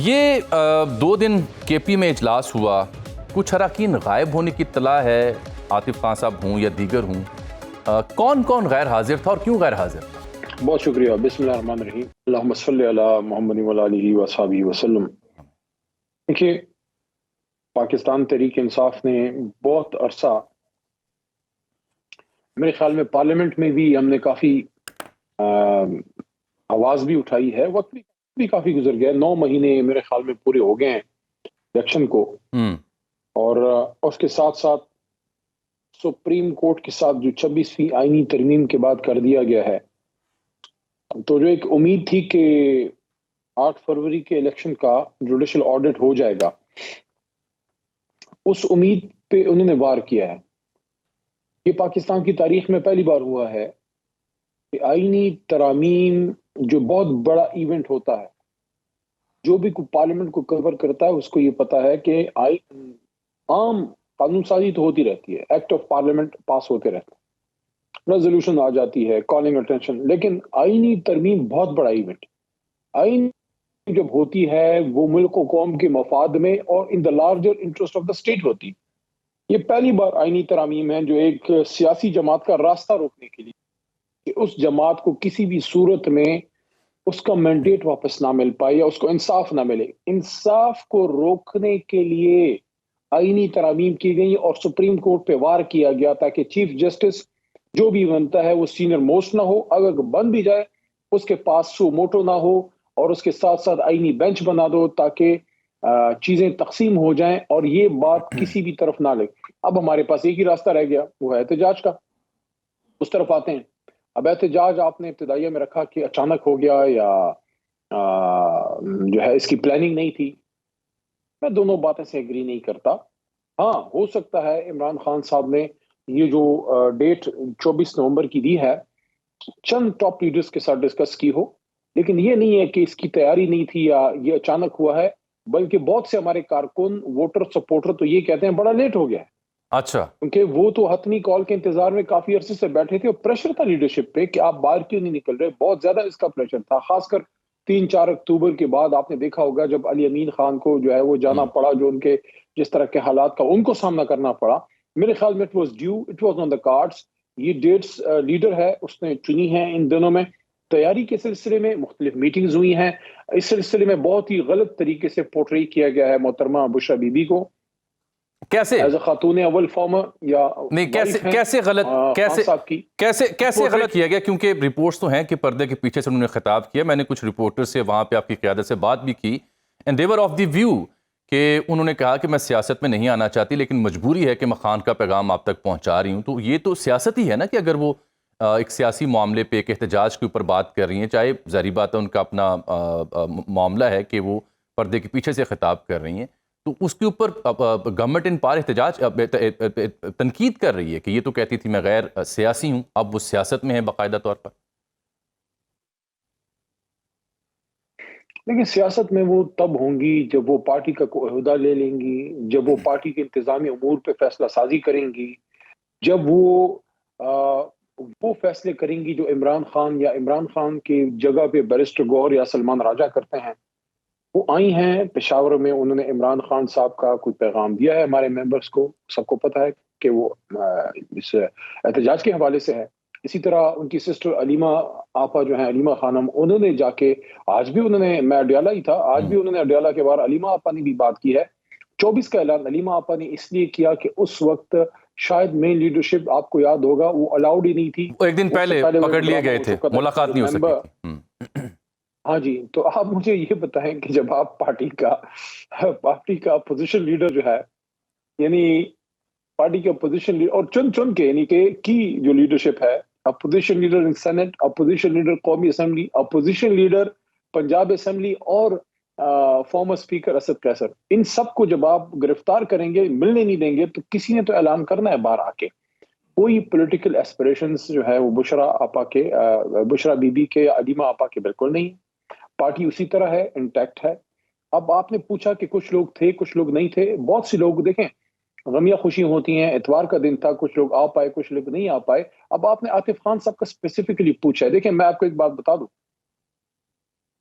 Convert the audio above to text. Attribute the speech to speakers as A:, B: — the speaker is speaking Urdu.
A: یہ 2 دن کے پی میں اجلاس ہوا، کچھ اراکین غائب ہونے کی اطلاع ہے، عاطف خان صاحب ہوں یا دیگر ہوں، کون کون غیر حاضر تھا اور کیوں غیر حاضر تھا؟
B: بہت شکریہ۔ بسم اللہ الرحمن الرحیم، اللہم صلی علی محمد وعلی آلہ وصحبہ وسلم۔ دیکھیے، پاکستان تحریک انصاف نے بہت عرصہ، میرے خیال میں پارلیمنٹ میں بھی ہم نے کافی آواز بھی اٹھائی ہے، وقت بھی کافی گزر گیا، 9 مہینے میرے خیال میں پورے ہو گئے ہیں الیکشن کو، اور اس کے ساتھ ساتھ سپریم کورٹ کے ساتھ جو 26ویں آئینی ترمیم کے بعد کر دیا گیا ہے، تو جو ایک امید تھی کہ 8 فروری کے الیکشن کا جوڈیشل آڈٹ ہو جائے گا، اس امید پہ انہوں نے وار کیا ہے۔ یہ پاکستان کی تاریخ میں پہلی بار ہوا ہے کہ آئینی ترامیم جو بہت بڑا ایونٹ ہوتا ہے، جو بھی کوئی پارلیمنٹ کو کور کرتا ہے اس کو یہ پتا ہے کہ عام قانون سازی تو ہوتی رہتی ہے، ایکٹ آف پارلیمنٹ پاس ہوتے رہتے ہیں، ریزولوشن آ جاتی ہے، کالنگ اٹینشن، لیکن آئینی ترمیم بہت بڑا ایونٹ۔ آئین جب ہوتی ہے وہ ملک و قوم کے مفاد میں اور in the larger interest of the state ہوتی۔ یہ پہلی بار آئینی ترامیم ہے جو ایک سیاسی جماعت کا راستہ روکنے کے لیے کہ اس جماعت کو کسی بھی صورت میں اس کا مینڈیٹ واپس نہ مل پائے یا اس کو انصاف نہ ملے، انصاف کو روکنے کے لیے آئینی ترامیم کی گئی اور سپریم کورٹ پہ وار کیا گیا تاکہ چیف جسٹس جو بھی بنتا ہے وہ سینئر موسٹ نہ ہو، اگر بن بھی جائے اس کے پاس سو موٹو نہ ہو، اور اس کے ساتھ ساتھ آئینی بینچ بنا دو تاکہ چیزیں تقسیم ہو جائیں اور یہ بات کسی بھی طرف نہ لگے۔ اب ہمارے پاس ایک ہی راستہ رہ گیا، وہ ہے احتجاج کا۔ اس طرف آتے ہیں۔ اب احتجاج آپ نے ابتدائیہ میں رکھا کہ اچانک ہو گیا یا جو ہے اس کی پلاننگ نہیں تھی، میں دونوں باتیں سے ایگری نہیں کرتا۔ ہاں، ہو سکتا ہے عمران خان صاحب نے یہ جو ڈیٹ 24 نومبر کی دی ہے چند ٹاپ لیڈرز کے ساتھ ڈسکس کی ہو، لیکن یہ نہیں ہے کہ اس کی تیاری نہیں تھی یا یہ اچانک ہوا ہے، بلکہ بہت سے ہمارے کارکن، ووٹر، سپورٹر تو یہ کہتے ہیں بڑا لیٹ ہو گیا ہے۔
A: اچھا،
B: کیونکہ وہ تو حتمی کال کے انتظار میں کافی عرصے سے بیٹھے تھے اور پریشر تھا لیڈرشپ پہ کہ آپ باہر کیوں نہیں نکل رہے، بہت زیادہ اس کا پریشر تھا، خاص کر 3-4 اکتوبر کے بعد آپ نے دیکھا ہوگا جب علی امین خان کو جو ہے وہ جانا پڑا، جو ان کے جس طرح کے حالات کا ان کو سامنا کرنا پڑا، میرے خیال میں it was due, it was on the cards. یہ ڈیٹس لیڈر ہے اس نے چنی ہے، ان دنوں میں تیاری کے سلسلے میں مختلف میٹنگز ہوئی ہیں، اس سلسلے میں بہت ہی غلط طریقے سے پورٹری کیا گیا ہے محترمہ بشرا بی بی کو
A: کیسے
B: ایز اے خاتون اول فارمر یا
A: نہیں، کیسے غلط کیسے غلط کیا گیا؟ کیونکہ رپورٹس تو ہیں کہ پردے کے پیچھے سے انہوں نے خطاب کیا، میں نے کچھ رپورٹر سے وہاں پہ آپ کی قیادت سے بات بھی کی، and they were of the view کہ انہوں نے کہا کہ میں سیاست میں نہیں آنا چاہتی لیکن مجبوری ہے کہ میں خان کا پیغام آپ تک پہنچا رہی ہوں۔ تو یہ تو سیاست ہی ہے نا کہ اگر وہ ایک سیاسی معاملے پہ ایک احتجاج کے اوپر بات کر رہی ہیں، چاہے ظاہری بات ہے ان کا اپنا معاملہ ہے کہ وہ پردے کے پیچھے سے خطاب کر رہی ہیں، تو اس کے اوپر گورنمنٹ ان پار احتجاج تنقید کر رہی ہے کہ یہ تو کہتی تھی میں غیر سیاسی ہوں، اب وہ سیاست میں ہے باقاعدہ طور پر۔
B: لیکن سیاست میں وہ تب ہوں گی جب وہ پارٹی کا کوئی عہدہ لے لیں گی، جب وہ پارٹی کے انتظامی امور پہ فیصلہ سازی کریں گی، جب وہ فیصلے کریں گی جو عمران خان یا عمران خان کی جگہ پہ بیرسٹر گور یا سلمان راجہ کرتے ہیں۔ وہ آئی ہیں پشاور میں، انہوں نے عمران خان صاحب کا کوئی پیغام دیا ہے ہمارے ممبرز کو، سب کو پتہ ہے کہ وہ اس احتجاج کے حوالے سے ہے۔ اسی طرح ان کی سسٹر علیمہ آپا جو ہیں، علیمہ خانم، انہوں نے جا کے آج بھی انہوں نے، میں اڈیالہ ہی تھا، آج بھی انہوں نے اڈیالہ کے بعد علیمہ آپا نے بھی بات کی ہے۔ 24 کا اعلان علیمہ آپا نے اس لیے کیا کہ اس وقت شاید مین لیڈرشپ، آپ کو یاد ہوگا، وہ الاؤڈ ہی نہیں تھی،
A: ایک دن پہلے پکڑ لیے گئے تھے، ملاقات نہیں ہو سکی تھی۔
B: ہاں جی، تو آپ مجھے یہ بتائیں کہ جب آپ پارٹی کا اپوزیشن لیڈر جو ہے، یعنی پارٹی کے اپوزیشن لیڈر، اور چن کے، یعنی کہ کی جو لیڈرشپ ہے، opposition leader in senate, opposition leader قومی assembly, opposition leader Punjab assembly اور فارمر اسپیکر اسد قیصر، ان سب کو جب آپ گرفتار کریں گے، ملنے نہیں دیں گے، تو کسی نے تو اعلان کرنا ہے باہر آ کے۔ کوئی پولیٹیکل ایسپریشنز جو ہے وہ بشرا بی بی کے، علیمہ آپا کے بالکل نہیں، پارٹی اسی طرح ہے، انٹیکٹ ہے۔ اب آپ نے پوچھا کہ کچھ لوگ تھے، کچھ لوگ نہیں تھے، بہت سی لوگ دیکھیں غمیاں خوشی ہوتی ہیں، اتوار کا دن تھا، کچھ لوگ آ پائے، کچھ لوگ نہیں آ پائے۔ اب آپ نے عاطف خان صاحب کا اسپیسیفکلی پوچھا ہے، دیکھیں میں آپ کو ایک بات بتا دوں،